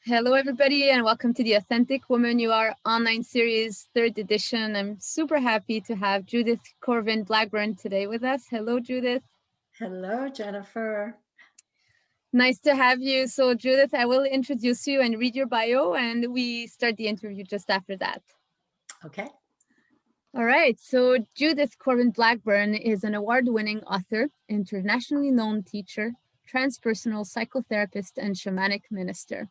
Hello, everybody, and welcome to the Authentic Woman You Are online series, third edition. I'm super happy to have Judith Corvin Blackburn today with us. Hello, Judith. Hello, Jennifer. Nice to have you. So, Judith, I will introduce you and read your bio, and we start the interview just after that. Okay. All right. So, Judith Corvin Blackburn is an award-winning author, internationally known teacher, transpersonal psychotherapist, and shamanic minister,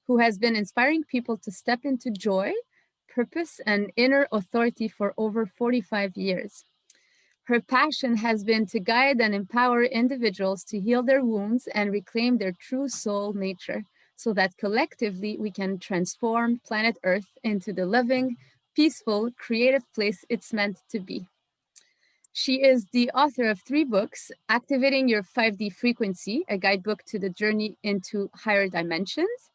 who has been inspiring people to step into joy, purpose, and inner authority for over 45 years. Her passion has been to guide and empower individuals to heal their wounds and reclaim their true soul nature so that collectively we can transform planet Earth into the loving, peaceful, creative place it's meant to be. She is the author of 3 books: Activating Your 5D Frequency, a guidebook to the journey into higher dimensions;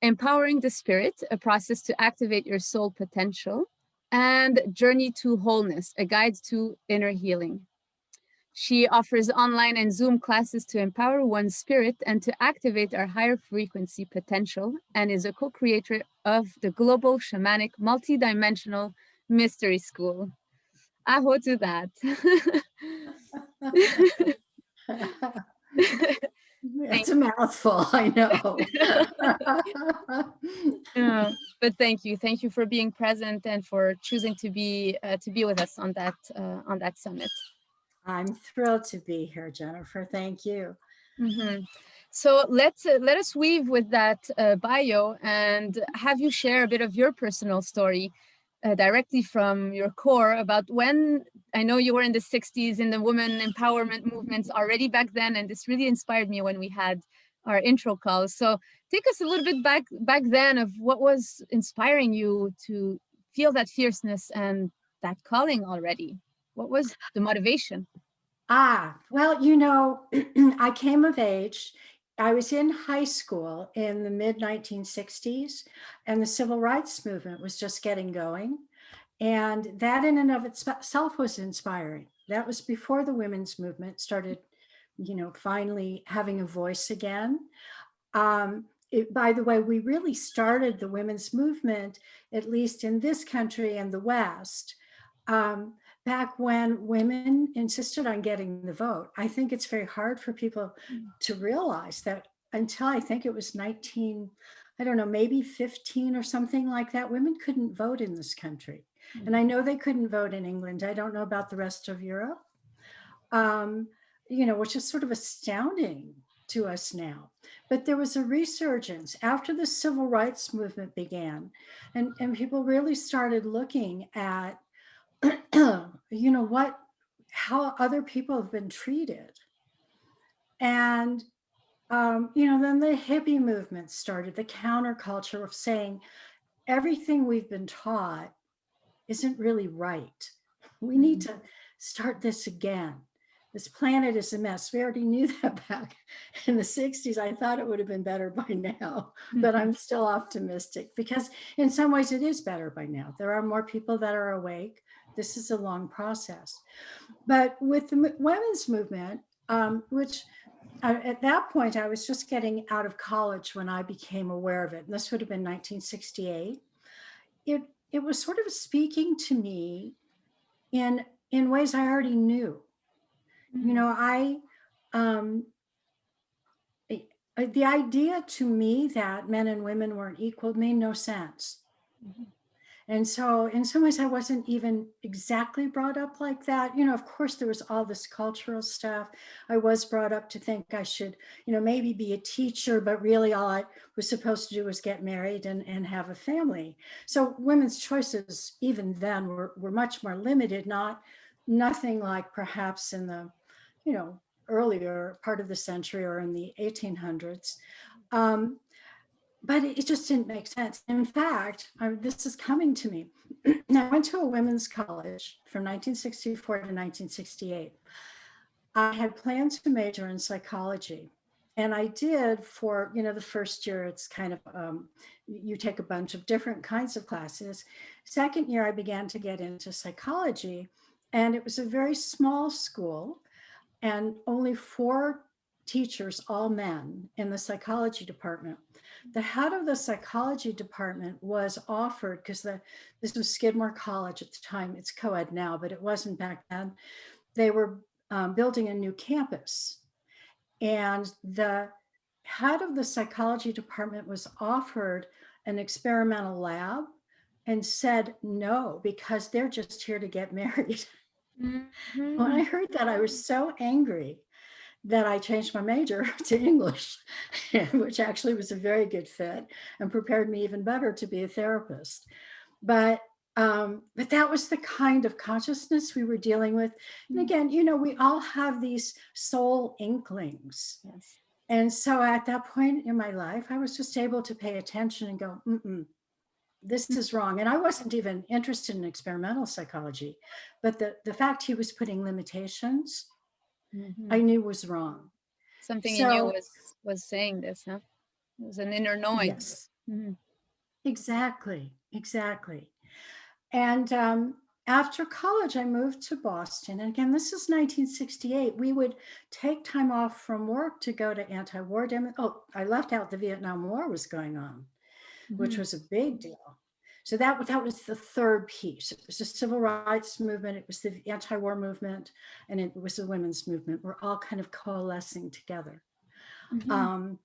Empowering the Spirit, a process to activate your soul potential; and Journey to Wholeness, a guide to inner healing. She offers online and Zoom classes to empower one's spirit and to activate our higher frequency potential, and is a co-creator of the Global Shamanic Multidimensional Mystery School. Aho to that. It's a mouthful, I know. But thank you for being present and for choosing to be with us on that summit. I'm thrilled to be here, Jennifer. Thank you. Mm-hmm. So let us weave with that bio and have you share a bit of your personal story directly from your core about when. I know you were in the 60s in the women empowerment movements already back then, and this really inspired me when we had our intro call. So take us a little bit back then of what was inspiring you to feel that fierceness and that calling already. What was the motivation? Well, I came of age. I was in high school in the mid 1960s, and the civil rights movement was just getting going. And that in and of itself was inspiring. That was before the women's movement started, finally having a voice again. By the way, we really started the women's movement, at least in this country and the West, um, back when women insisted on getting the vote. I think it's very hard for people to realize that until I think it was 19, I don't know, maybe 15 or something like that, women couldn't vote in this country. And I know they couldn't vote in England. I don't know about the rest of Europe, which is sort of astounding to us now. But there was a resurgence after the civil rights movement began, and people really started looking at, how other people have been treated. And, then the hippie movement started, the counterculture of saying everything we've been taught isn't really right. We need to start this again. This planet is a mess. We already knew that back in the 60s. I thought it would have been better by now, but I'm still optimistic because in some ways it is better by now. There are more people that are awake. This is a long process. But with the women's movement, which at that point I was just getting out of college when I became aware of it, and this would have been 1968. It was sort of speaking to me in ways I already knew. I the idea to me that men and women weren't equal made no sense. And so in some ways I wasn't even exactly brought up like that. Of course there was all this cultural stuff. I was brought up to think I should, maybe be a teacher, but really all I was supposed to do was get married and have a family. So women's choices even then were much more limited, nothing like perhaps in the, earlier part of the century or in the 1800s. But it just didn't make sense. In fact, this is coming to me. I went to a women's college from 1964 to 1968. I had planned to major in psychology. And I did for, the first year, it's kind of, you take a bunch of different kinds of classes. Second year, I began to get into psychology. And it was a very small school and only 4 teachers, all men, in the psychology department. The head of the psychology department was offered, because this was Skidmore College at the time, it's co-ed now, but it wasn't back then. They were building a new campus. And the head of the psychology department was offered an experimental lab and said no, because they're just here to get married. When I heard that, I was so angry that I changed my major to English, which actually was a very good fit and prepared me even better to be a therapist. But that was the kind of consciousness we were dealing with. And again, you know, we all have these soul inklings. Yes. And so at that point in my life, I was just able to pay attention and go, this is wrong. And I wasn't even interested in experimental psychology, but the fact he was putting limitations, I knew was wrong. Something in you So was saying this, huh? It was an inner knowing. yes, exactly. And after college, I moved to Boston. And again, this is 1968. We would take time off from work to go to anti-war demo. Oh, I left out the Vietnam War was going on, which was a big deal. So that was the third piece. It was the civil rights movement, it was the anti-war movement, and it was the women's movement. We're all kind of coalescing together. And,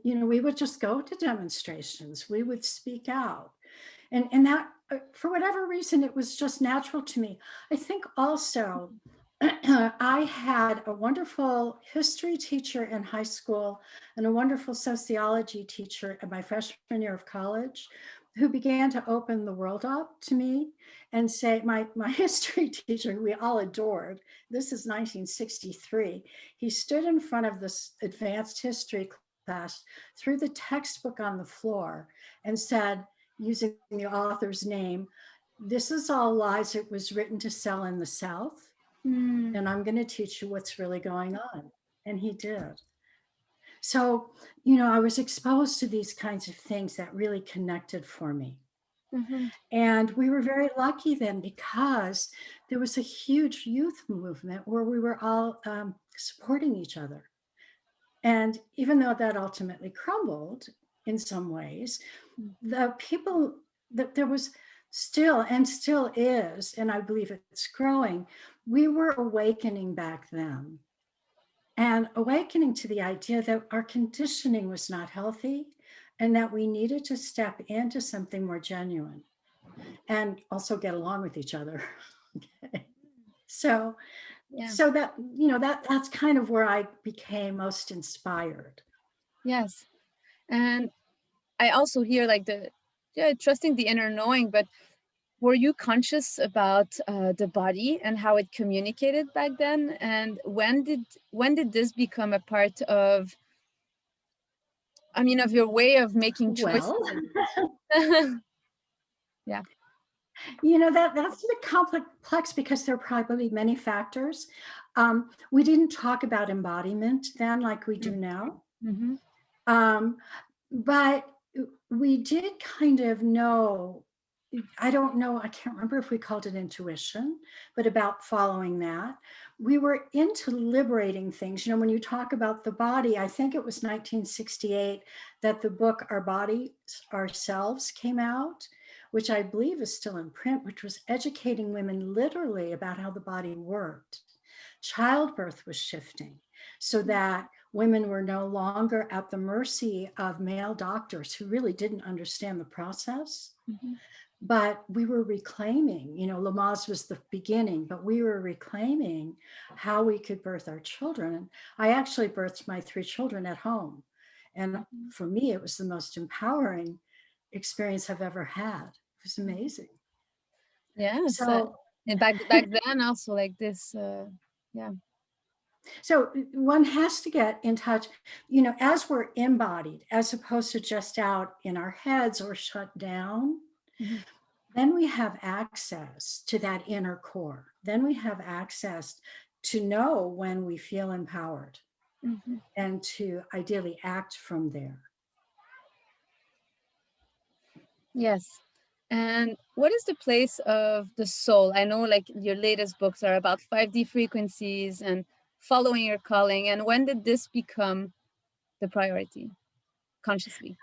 you know, we would just go to demonstrations, we would speak out. And that, for whatever reason, it was just natural to me. I think also I had a wonderful history teacher in high school and a wonderful sociology teacher at my freshman year of college who began to open the world up to me and say, my history teacher, who we all adored, this is 1963, he stood in front of this advanced history class, threw the textbook on the floor and said, using the author's name, this is all lies. It was written to sell in the South. And I'm going to teach you what's really going on. And he did. So, you know, I was exposed to these kinds of things that really connected for me. And we were very lucky then because there was a huge youth movement where we were all supporting each other. And even though that ultimately crumbled in some ways, the people that there was still and still is, and I believe it's growing, we were awakening back then. And awakening to the idea that our conditioning was not healthy and that we needed to step into something more genuine and also get along with each other. Okay. So that, you know, that's kind of where I became most inspired. Yes. And I also hear like trusting the inner knowing, but were you conscious about the body and how it communicated back then? And when did this become a part of, I mean, of your way of making choices? Well, yeah. You know, that's a bit complex because there are probably many factors. We didn't talk about embodiment then like we do now. But we did kind of know, I don't know, I can't remember if we called it intuition, but about following that. We were into liberating things. You know, when you talk about the body, I think it was 1968 that the book Our Bodies, Ourselves came out, which I believe is still in print, which was educating women literally about how the body worked. Childbirth was shifting so that women were no longer at the mercy of male doctors who really didn't understand the process. But we were reclaiming, you know, Lamaze was the beginning, but we were reclaiming how we could birth our children. I actually birthed my 3 children at home. And for me, it was the most empowering experience I've ever had. It was amazing. Yeah. So and back then also like this, yeah. So one has to get in touch, you know, as we're embodied, as opposed to just out in our heads or shut down, then we have access to that inner core. Then we have access to know when we feel empowered and to ideally act from there. Yes. And what is the place of the soul? I know like your latest books are about 5D frequencies and following your calling, and when did this become the priority consciously?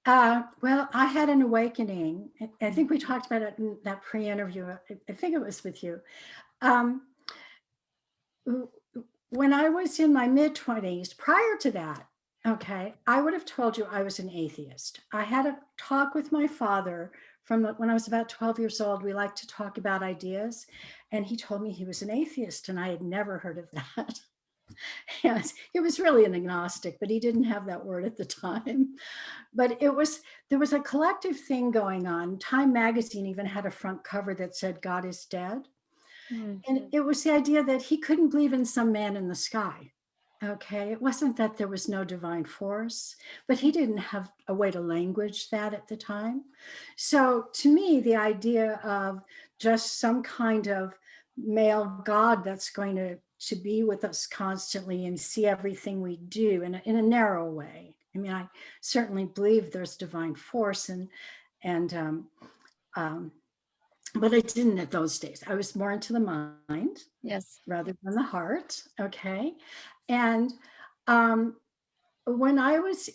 Well, I had an awakening. I think we talked about it in that pre-interview. I think it was with you. Um, when I was in my mid-20s, prior to that, okay, I would have told you I was an atheist. I had a talk with my father from when I was about 12 years old. We liked to talk about ideas, and he told me he was an atheist, and I had never heard of that. Yes, he was really an agnostic, but he didn't have that word at the time. But there was a collective thing going on. Time magazine even had a front cover that said God is dead. And it was the idea that he couldn't believe in some man in the sky. Okay, it wasn't that there was no divine force, but he didn't have a way to language that at the time. So to me, the idea of just some kind of male God that's going to be with us constantly and see everything we do in a narrow way. I mean, I certainly believe there's divine force and but I didn't at those days. I was more into the mind, Yes. rather than the heart. Okay. And um, when I was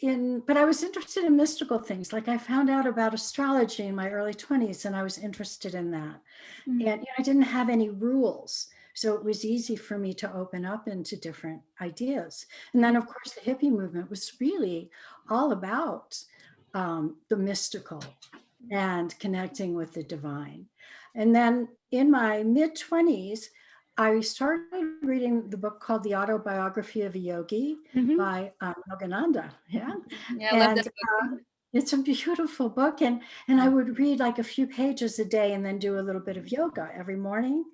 but I was interested in mystical things. Like I found out about astrology in my early 20s, and I was interested in that. And I didn't have any rules. So it was easy for me to open up into different ideas. And then, of course, the hippie movement was really all about the mystical and connecting with the divine. And then in my mid 20s, I started reading the book called The Autobiography of a Yogi by Yogananda. Yeah. Yeah, I love And that book. it's a beautiful book. And I would read like a few pages a day and then do a little bit of yoga every morning.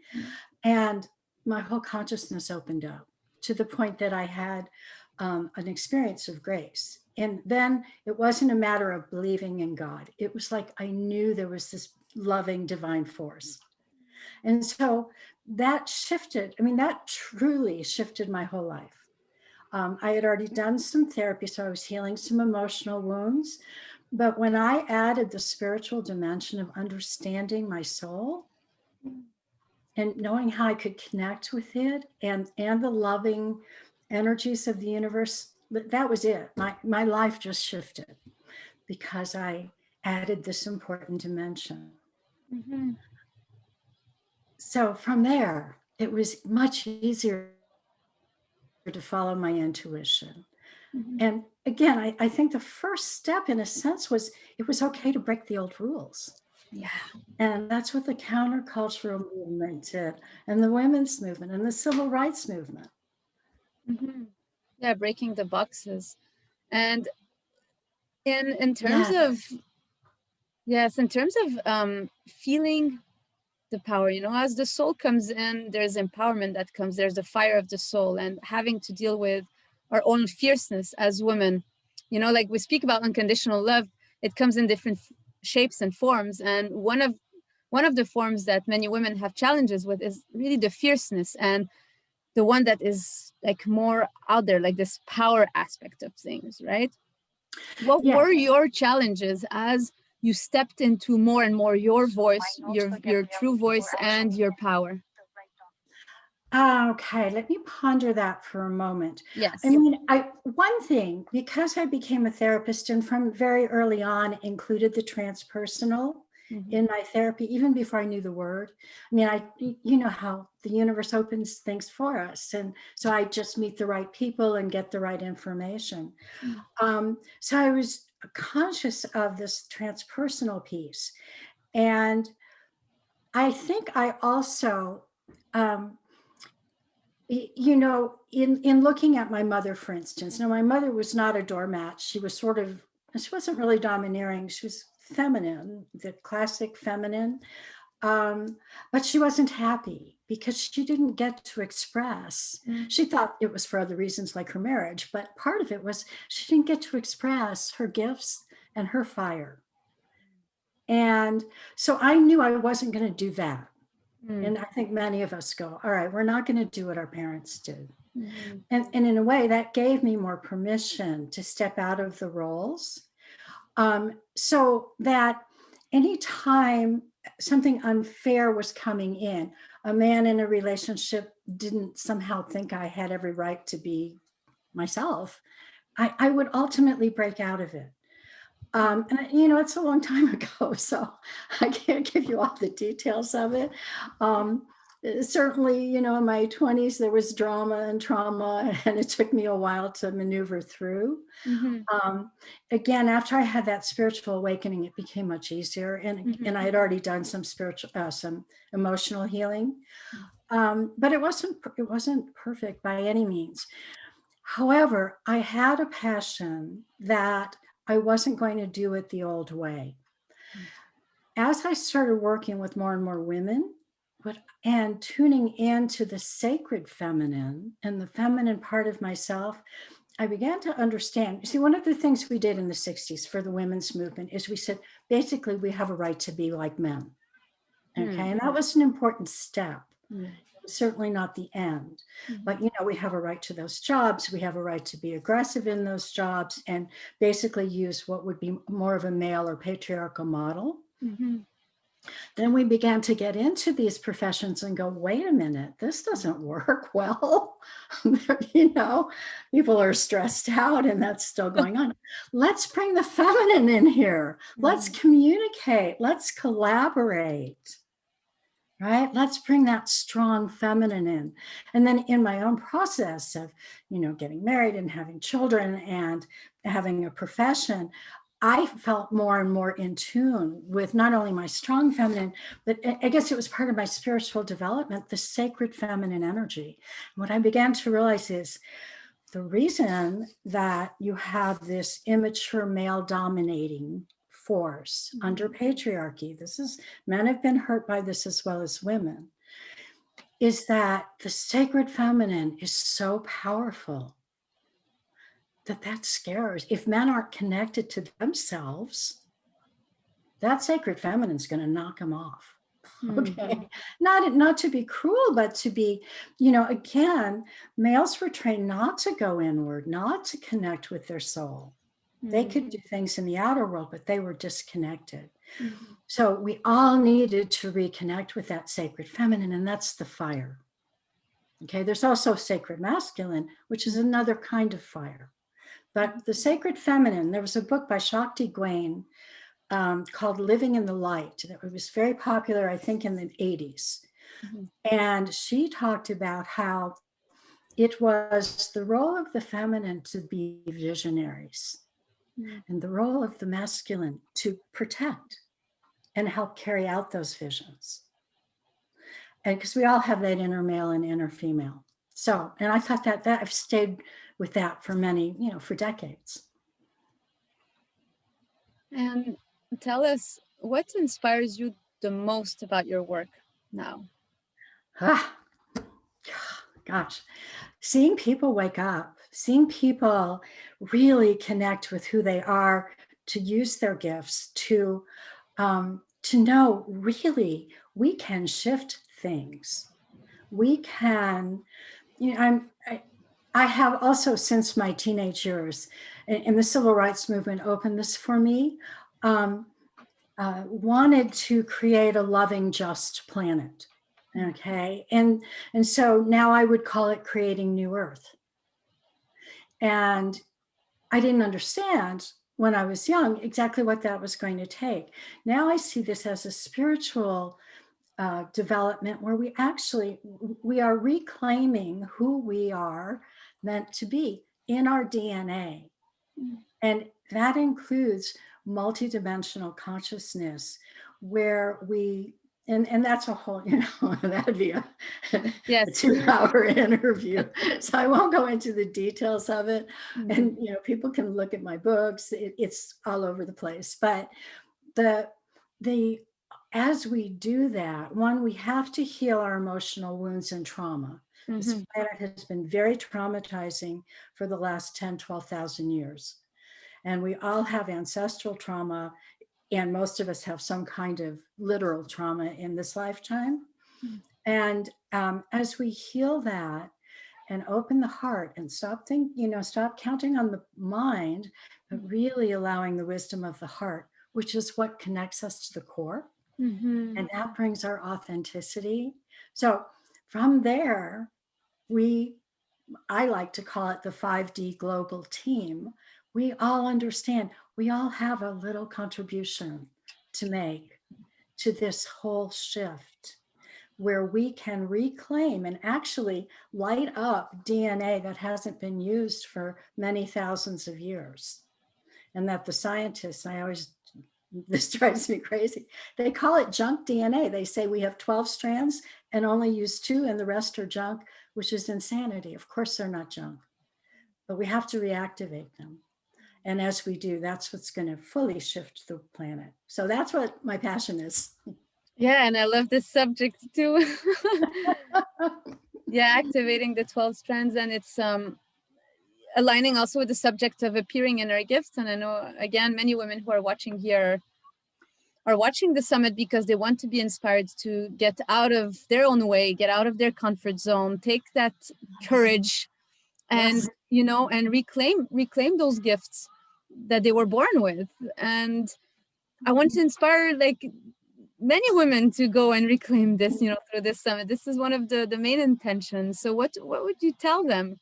And my whole consciousness opened up to the point that I had an experience of grace. And then it wasn't a matter of believing in God. It was like I knew there was this loving divine force. And so that shifted. I mean, that truly shifted my whole life. I had already done some therapy, so I was healing some emotional wounds. But when I added the spiritual dimension of understanding my soul and knowing how I could connect with it and the loving energies of the universe, that was it. My life just shifted because I added this important dimension. So from there, it was much easier to follow my intuition. And again, I think the first step, in a sense, was it was okay to break the old rules. Yeah. And that's what the countercultural movement did, and the women's movement, and the civil rights movement. Yeah, breaking the boxes. And in terms of in terms of feeling the power, as the soul comes in, there's empowerment that comes, there's the fire of the soul, and having to deal with our own fierceness as women. Like we speak about unconditional love, it comes in different shapes and forms, and one of the forms that many women have challenges with is really the fierceness, and the one that is like more out there, like this power aspect of things, right? What were your challenges as you stepped into more and more your voice, your true voice, and your power? Okay, let me ponder that for a moment. Yes. I mean, one thing, because I became a therapist and from very early on included the transpersonal in my therapy, even before I knew the word. I mean, you know how the universe opens things for us. And so I just meet the right people and get the right information. So I was conscious of this transpersonal piece. And I think I also, in looking at my mother, for instance, now my mother was not a doormat. She was she wasn't really domineering. She was feminine, the classic feminine. But she wasn't happy because she didn't get to express. She thought it was for other reasons like her marriage, but part of it was she didn't get to express her gifts and her fire. And so I knew I wasn't going to do that. And I think many of us go, all right, we're not going to do what our parents did. And in a way, that gave me more permission to step out of the roles. So that anytime something unfair was coming in, a man in a relationship didn't somehow think I had every right to be myself, I would ultimately break out of it. And it's a long time ago, so I can't give you all the details of it. Certainly, in my 20s, there was drama and trauma, and it took me a while to maneuver through. Mhm. Again, after I had that spiritual awakening, it became much easier, and Mhm. I had already done some some emotional healing, but it wasn't perfect by any means. However, I had a passion that I wasn't going to do it the old way. As I started working with more and more women, and tuning into the sacred feminine and the feminine part of myself, I began to understand. See, one of the things we did in the 60s for the women's movement is we said, basically, we have a right to be like men. Okay. And that was an important step. Mm. Certainly not the end, but we have a right to those jobs. We have a right to be aggressive in those jobs and basically use what would be more of a male or patriarchal model. Mhm. Then we began to get into these professions and go, wait a minute, this doesn't work well. People are stressed out and that's still going on. Let's bring the feminine in here. Let's communicate. Let's collaborate. Right? Let's bring that strong feminine in. And then in my own process of, getting married and having children and having a profession, I felt more and more in tune with not only my strong feminine, but I guess it was part of my spiritual development, the sacred feminine energy. And what I began to realize is the reason that you have this immature male dominating force under patriarchy, men have been hurt by this as well as women, is that the sacred feminine is so powerful that scares. If men aren't connected to themselves, that sacred feminine is going to knock them off. Okay. Not to be cruel, but to be, again, males were trained not to go inward, not to connect with their soul. They could do things in the outer world, but they were disconnected. So we all needed to reconnect with that sacred feminine, and that's the fire. Okay, there's also sacred masculine, which is another kind of fire. But the sacred feminine, there was a book by Shakti Gawain called Living in the Light that was very popular, I think, in the 80s. And she talked about how it was the role of the feminine to be visionaries and the role of the masculine to protect and help carry out those visions. And because we all have that inner male and inner female. So, and I thought that I've stayed with that for many, for decades. And tell us what inspires you the most about your work now? Ah, gosh, seeing people wake up, seeing people really connect with who they are, to use their gifts, to know really we can shift things. We can, I have also, since my teenage years, and the civil rights movement opened this for me, wanted to create a loving, just planet. Okay. And so now I would call it creating New Earth. And I didn't understand when I was young exactly what that was going to take. Now I see this as a spiritual development where we are reclaiming who we are meant to be in our DNA. And that includes multidimensional consciousness where and that's a whole, that'd be a Yes. 2-hour interview. So I won't go into the details of it. And, people can look at my books. It's all over the place. But as we do that, one, we have to heal our emotional wounds and trauma. This planet has been very traumatizing for the last 10, 12,000 years. And we all have ancestral trauma, and most of us have some kind of literal trauma in this lifetime. And as we heal that and open the heart and stop counting on the mind, but really allowing the wisdom of the heart, which is what connects us to the core. Mhm. And that brings our authenticity. So from there, I like to call it the 5D global team. We all understand, we all have a little contribution to make to this whole shift where we can reclaim and actually light up DNA that hasn't been used for many thousands of years. And that the scientists, this drives me crazy. They call it junk DNA. They say we have 12 strands and only use 2 and the rest are junk, which is insanity. Of course, they're not junk, but we have to reactivate them. And as we do, that's what's going to fully shift the planet. So that's what my passion is. Yeah, and I love this subject too. Yeah, activating the 12 strands, and it's aligning also with the subject of appearing in our gifts. And I know, again, many women who are watching here are watching the summit because they want to be inspired to get out of their own way, get out of their comfort zone, take that courage, and Yes. and reclaim those gifts that they were born with. And I want to inspire like many women to go and reclaim this, through this summit. This is one of the main intentions. So what would you tell them?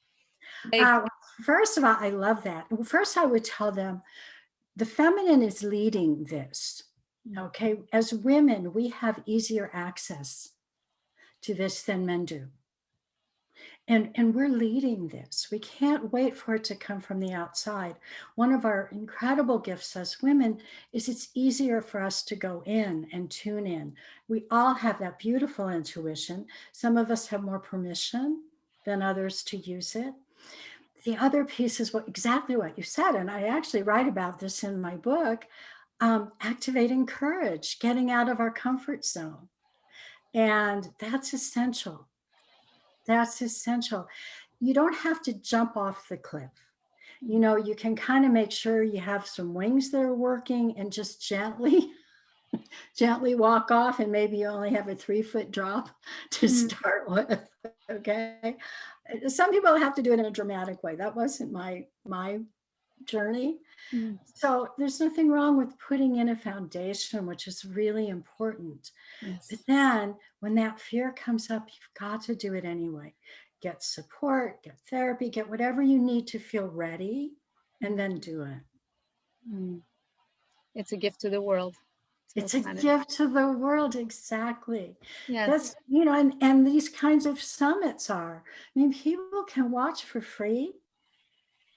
Like, First of all, I love that. First, I would tell them the feminine is leading this. Okay. As women, we have easier access to this than men do. And we're leading this. We can't wait for it to come from the outside. One of our incredible gifts as women is it's easier for us to go in and tune in. We all have that beautiful intuition. Some of us have more permission than others to use it. The other piece is exactly what you said. And I actually write about this in my book, activating courage, getting out of our comfort zone. And that's essential. That's essential. You don't have to jump off the cliff. You can kind of make sure you have some wings that are working and just gently walk off, and maybe you only have a 3-foot drop to start with. Okay. Some people have to do it in a dramatic way. That wasn't my journey. So there's nothing wrong with putting in a foundation, which is really important. yes. But then when that fear comes up, you've got to do it anyway. Get support, get therapy, get whatever you need to feel ready, and then do it. It's a gift to the world. It's a gift to the world. Exactly. Yes. That's, and these kinds of summits are, I mean, people can watch for free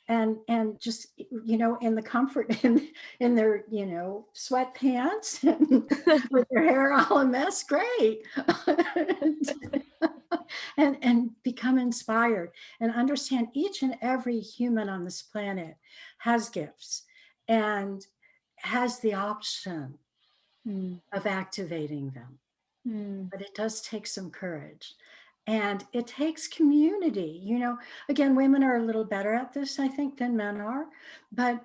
and just, in the comfort in their, sweatpants and with their hair all a mess. Great. and become inspired and understand each and every human on this planet has gifts and has the option of activating them. But it does take some courage. And it takes community. Again, women are a little better at this, I think, than men are. But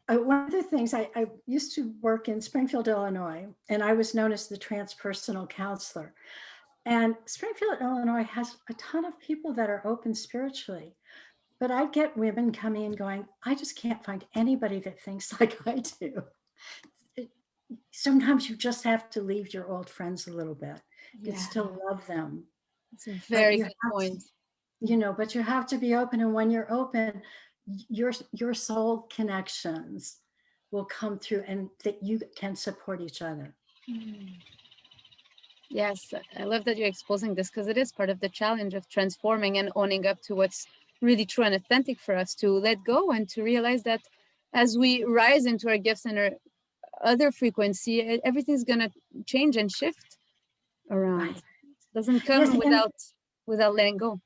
one of the things, I used to work in Springfield, Illinois, and I was known as the transpersonal counselor. And Springfield, Illinois has a ton of people that are open spiritually. But I get women coming and going, I just can't find anybody that thinks like I do. Sometimes you just have to leave your old friends a little bit. You still love them. It's a very good point. But you have to be open. And when you're open, your soul connections will come through and that you can support each other. Yes, I love that you're exposing this because it is part of the challenge of transforming and owning up to what's really true and authentic for us, to let go and to realize that as we rise into our gifts and our other frequency, everything's going to change and shift around. Right. It doesn't come without letting go.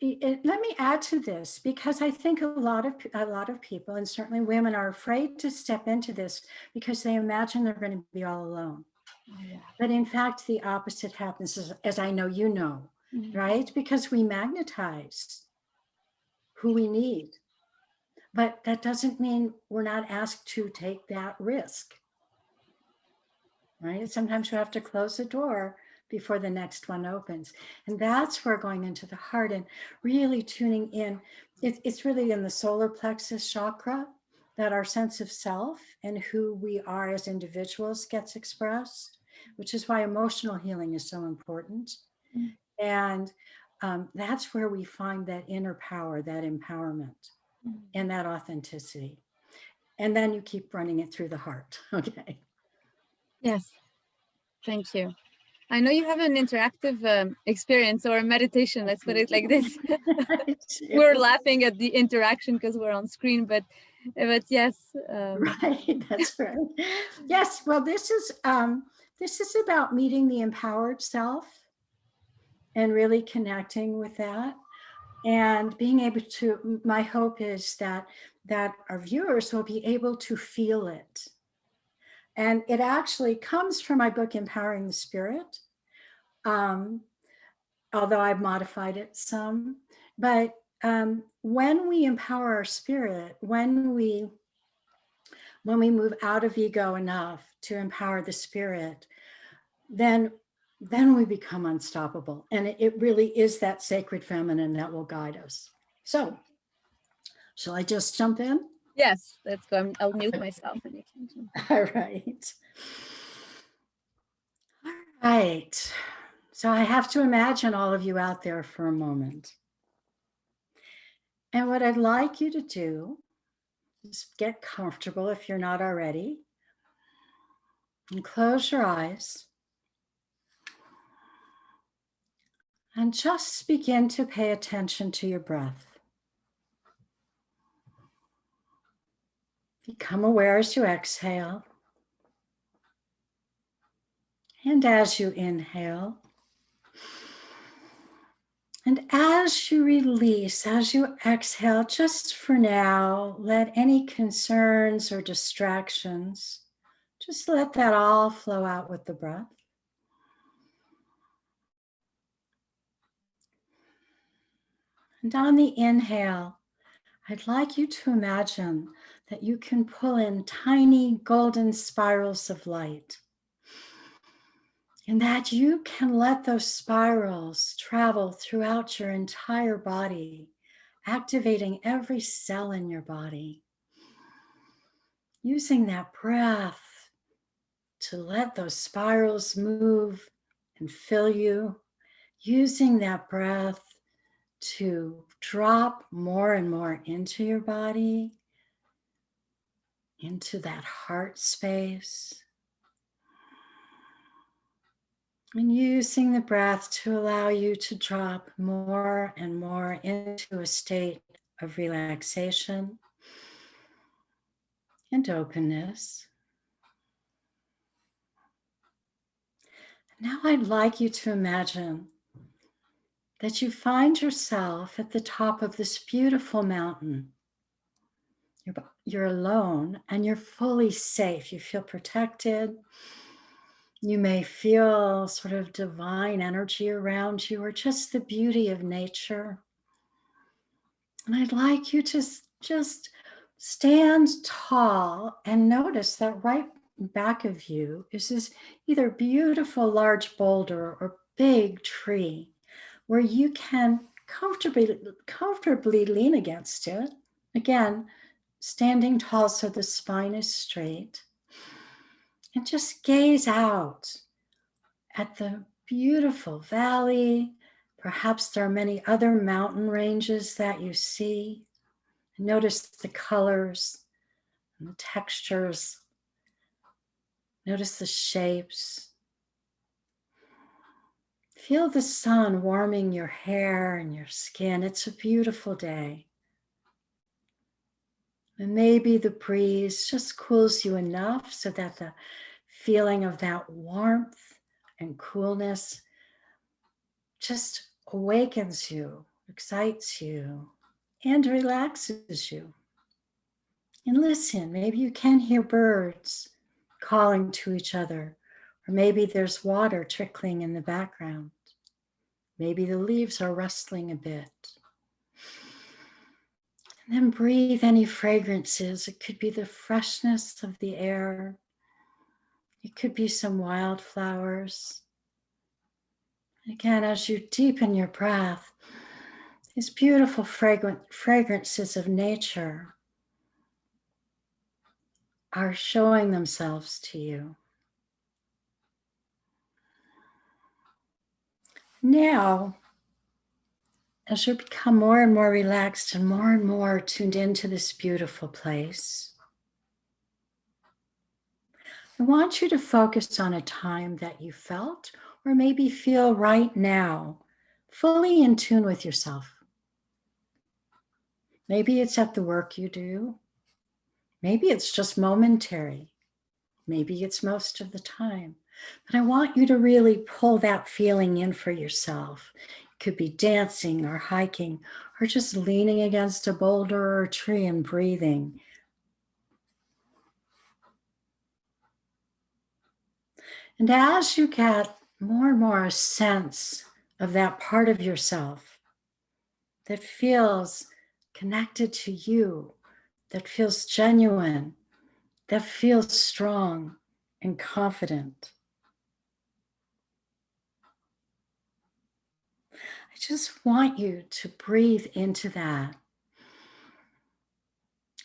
Let me add to this, because I think a lot of people, and certainly women, are afraid to step into this because they imagine they're going to be all alone. But in fact, the opposite happens, as I know you know, right? Because we magnetize who we need. But that doesn't mean we're not asked to take that risk, right? Sometimes you have to close the door before the next one opens. And that's where going into the heart and really tuning in. It's really in the solar plexus chakra. that our sense of self and who we are as individuals gets expressed, which is why emotional healing is so important. And that's where we find that inner power, that empowerment, and that authenticity. And then you keep running it through the heart. Okay. Yes. Thank you. I know you have an interactive experience or a meditation, let's put it like this. We're laughing at the interaction because we're on screen, but yes. Right, that's right. Yes, well, this is about meeting the empowered self and really connecting with that. And being able to, my hope is that our viewers will be able to feel it. And it actually comes from my book, Empowering the Spirit, although I've modified it some. But when we empower our spirit, when we move out of ego enough to empower the spirit, then we become unstoppable. And it really is that sacred feminine that will guide us. So, shall I just jump in? Yes, let's go. I'll mute myself. All right. All right. So I have to imagine all of you out there for a moment. And what I'd like you to do is get comfortable if you're not already, and close your eyes. And just begin to pay attention to your breath. Become aware as you exhale. And as you inhale. And as you release, as you exhale, just for now, let any concerns or distractions, just let that all flow out with the breath. And on the inhale, I'd like you to imagine that you can pull in tiny golden spirals of light, and that you can let those spirals travel throughout your entire body, activating every cell in your body. Using that breath to let those spirals move and fill you. Using that breath to drop more and more into your body, into that heart space. And using the breath to allow you to drop more and more into a state of relaxation and openness. Now I'd like you to imagine that you find yourself at the top of this beautiful mountain. You're alone and you're fully safe. You feel protected. You may feel sort of divine energy around you or just the beauty of nature. And I'd like you to just stand tall and notice that right back of you is this either beautiful large boulder or big tree where you can comfortably lean against it. Again, standing tall so the spine is straight. And just gaze out at the beautiful valley. Perhaps there are many other mountain ranges that you see. Notice the colors and the textures. Notice the shapes. Feel the sun warming your hair and your skin. It's a beautiful day. And maybe the breeze just cools you enough so that the feeling of that warmth and coolness just awakens you, excites you, and relaxes you. And listen, maybe you can hear birds calling to each other, or maybe there's water trickling in the background. Maybe the leaves are rustling a bit. And then breathe any fragrances. It could be the freshness of the air. It could be some wildflowers. Again, as you deepen your breath, these beautiful fragrances of nature are showing themselves to you. Now, as you become more and more relaxed and more tuned into this beautiful place, I want you to focus on a time that you felt or maybe feel right now, fully in tune with yourself. Maybe it's at the work you do. Maybe it's just momentary. Maybe it's most of the time. But I want you to really pull that feeling in for yourself. It could be dancing or hiking or just leaning against a boulder or a tree and breathing. And as you get more and more a sense of that part of yourself that feels connected to you, that feels genuine, that feels strong and confident, I just want you to breathe into that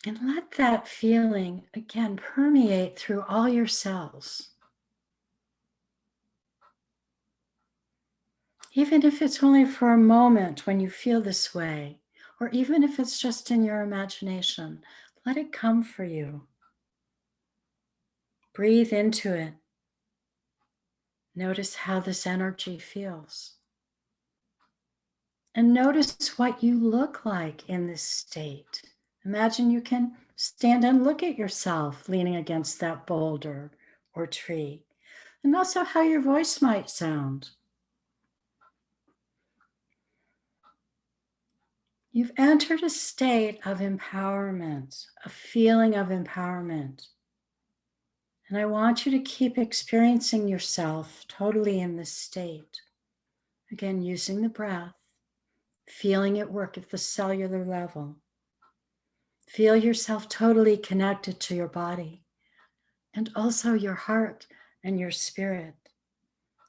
and let that feeling again permeate through all your cells. Even if it's only for a moment when you feel this way, or even if it's just in your imagination, let it come for you. Breathe into it. Notice how this energy feels. And notice what you look like in this state. Imagine you can stand and look at yourself leaning against that boulder or tree, and also how your voice might sound. You've entered a state of empowerment, a feeling of empowerment. And I want you to keep experiencing yourself totally in this state. Again, using the breath, feeling it work at the cellular level. Feel yourself totally connected to your body and also your heart and your spirit.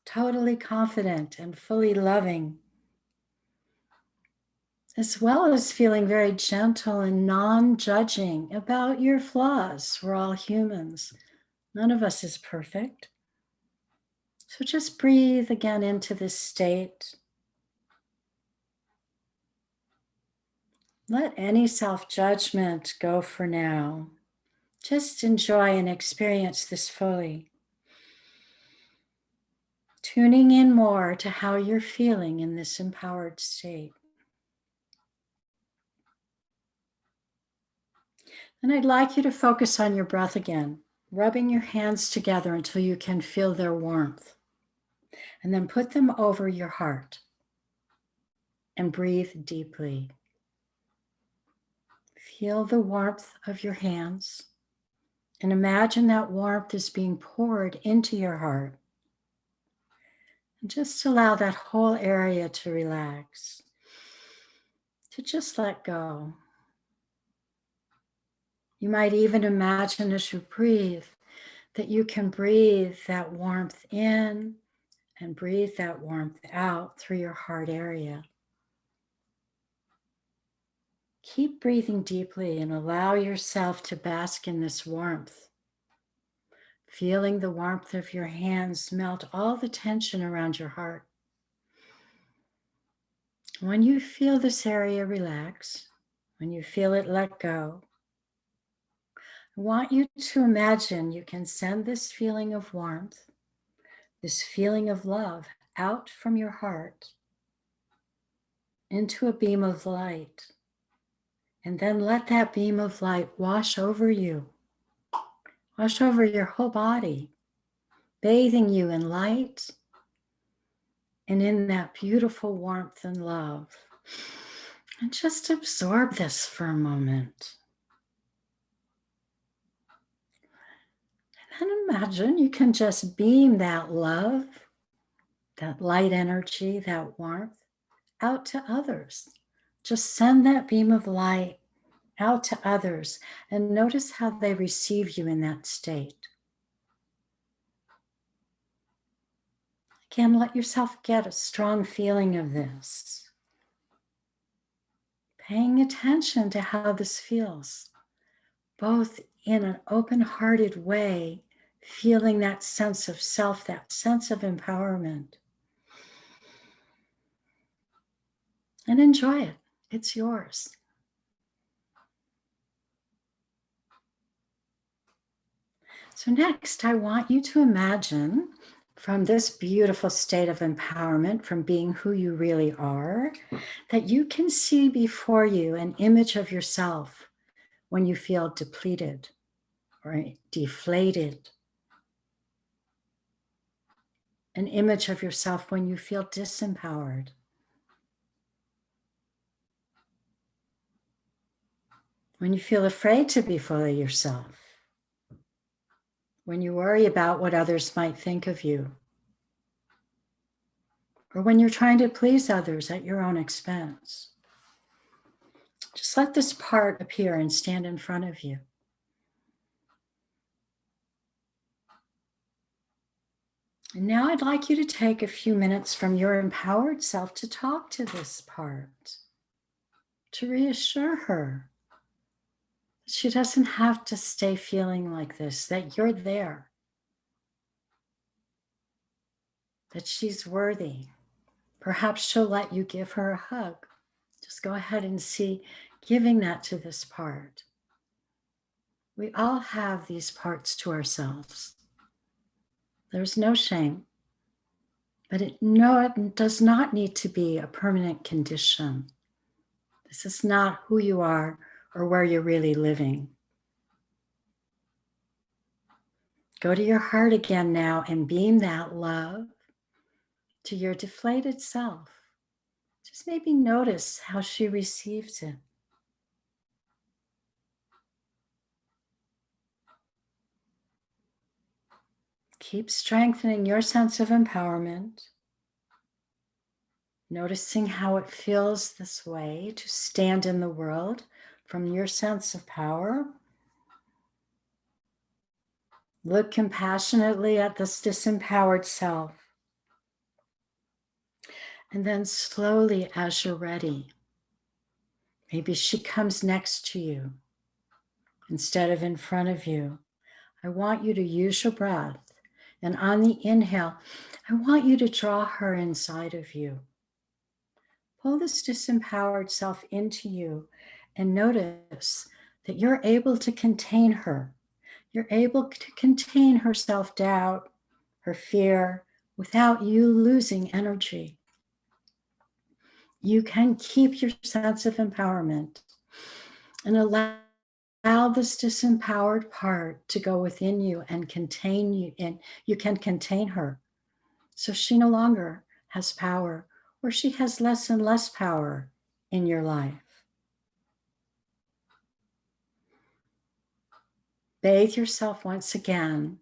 Totally confident and fully loving, as well as feeling very gentle and non-judging about your flaws. We're all humans. None of us is perfect. So just breathe again into this state. Let any self-judgment go for now. Just enjoy and experience this fully. Tuning in more to how you're feeling in this empowered state. And I'd like you to focus on your breath again, rubbing your hands together until you can feel their warmth. And then put them over your heart and breathe deeply. Feel the warmth of your hands and imagine that warmth is being poured into your heart. And just allow that whole area to relax, to just let go. You might even imagine as you breathe that you can breathe that warmth in and breathe that warmth out through your heart area. Keep breathing deeply and allow yourself to bask in this warmth. Feeling the warmth of your hands melt all the tension around your heart. When you feel this area relax, when you feel it let go, I want you to imagine you can send this feeling of warmth, this feeling of love out from your heart into a beam of light. And then let that beam of light wash over you, wash over your whole body, bathing you in light and in that beautiful warmth and love. And just absorb this for a moment. And then imagine you can just beam that love, that light energy, that warmth out to others. Just send that beam of light out to others and notice how they receive you in that state. Again, let yourself get a strong feeling of this. Paying attention to how this feels, both in an open-hearted way, feeling that sense of self, that sense of empowerment. And enjoy it. It's yours. So next, I want you to imagine from this beautiful state of empowerment, from being who you really are, that you can see before you an image of yourself when you feel depleted or deflated. An image of yourself when you feel disempowered. When you feel afraid to be fully yourself. When you worry about what others might think of you. Or when you're trying to please others at your own expense. Just let this part appear and stand in front of you. And now I'd like you to take a few minutes from your empowered self to talk to this part, to reassure her that she doesn't have to stay feeling like this, that you're there, that she's worthy. Perhaps she'll let you give her a hug. Just go ahead and see giving that to this part. We all have these parts to ourselves. There's no shame, but it does not need to be a permanent condition. This is not who you are or where you're really living. Go to your heart again now and beam that love to your deflated self. Just maybe notice how she receives it. Keep strengthening your sense of empowerment, noticing how it feels this way to stand in the world from your sense of power. Look compassionately at this disempowered self. And then slowly, as you're ready, maybe she comes next to you instead of in front of you. I want you to use your breath. And on the inhale, I want you to draw her inside of you. Pull this disempowered self into you and notice that you're able to contain her. You're able to contain her self-doubt, her fear, without you losing energy. You can keep your sense of empowerment and allow this disempowered part to go within you and contain you, and you can contain her. So she no longer has power, or she has less and less power in your life. Bathe yourself once again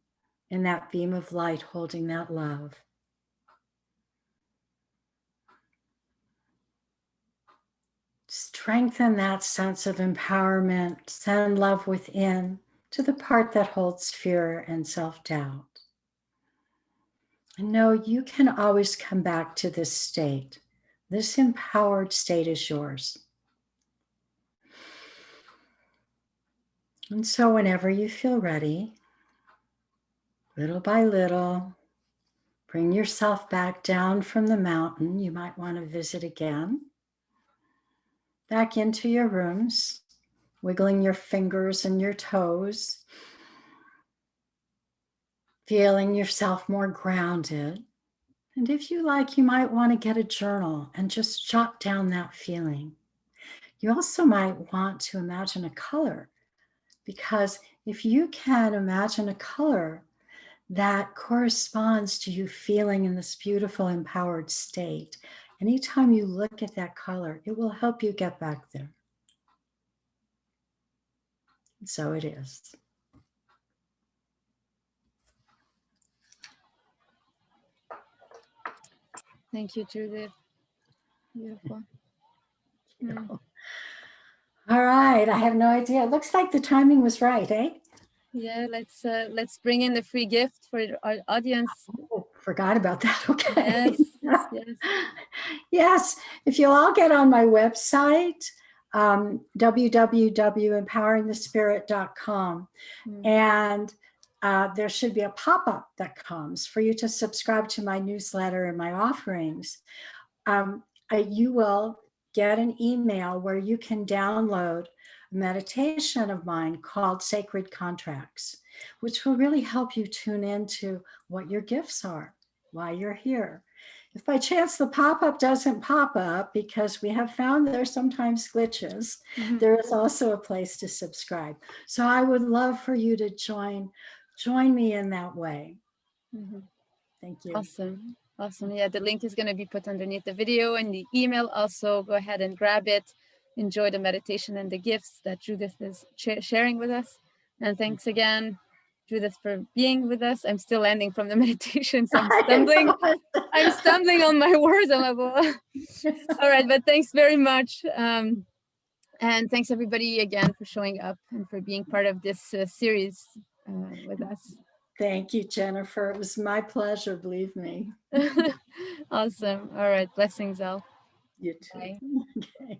in that beam of light holding that love. Strengthen that sense of empowerment, send love within to the part that holds fear and self-doubt. And know you can always come back to this state. This empowered state is yours. And so whenever you feel ready, little by little, bring yourself back down from the mountain. You might want to visit again. Back into your rooms, wiggling your fingers and your toes, feeling yourself more grounded. And if you like, you might want to get a journal and just jot down that feeling. You also might want to imagine a color, because if you can imagine a color that corresponds to you feeling in this beautiful empowered state, anytime you look at that color, it will help you get back there. And so it is. Thank you, Judith. Beautiful. All right, I have no idea. It looks like the timing was right, eh? Yeah, let's bring in the free gift for our audience. Oh, forgot about that. Okay. Yes, yes, yes. Yes, if you'll all get on my website, www.empoweringthespirit.com. Mm. And there should be a pop-up that comes for you to subscribe to my newsletter and my offerings. You will get an email where you can download a meditation of mine called Sacred Contracts, which will really help you tune into what your gifts are, why you're here. If by chance the pop-up doesn't pop up, because we have found there's sometimes glitches, there is also a place to subscribe. So I would love for you to join me in that way. Thank you. Awesome. Awesome. Yeah, the link is going to be put underneath the video and the email. Also, go ahead and grab it. Enjoy the meditation and the gifts that Judith is sharing with us. And thanks again, Judith, for being with us. I'm still landing from the meditation, so I'm stumbling. I'm stumbling on my words. I'm like, well. All right, but thanks very much. And thanks everybody again for showing up and for being part of this series with us. Thank you, Jennifer. It was my pleasure, believe me. Awesome. All right. Blessings, all. You too. Bye. Okay.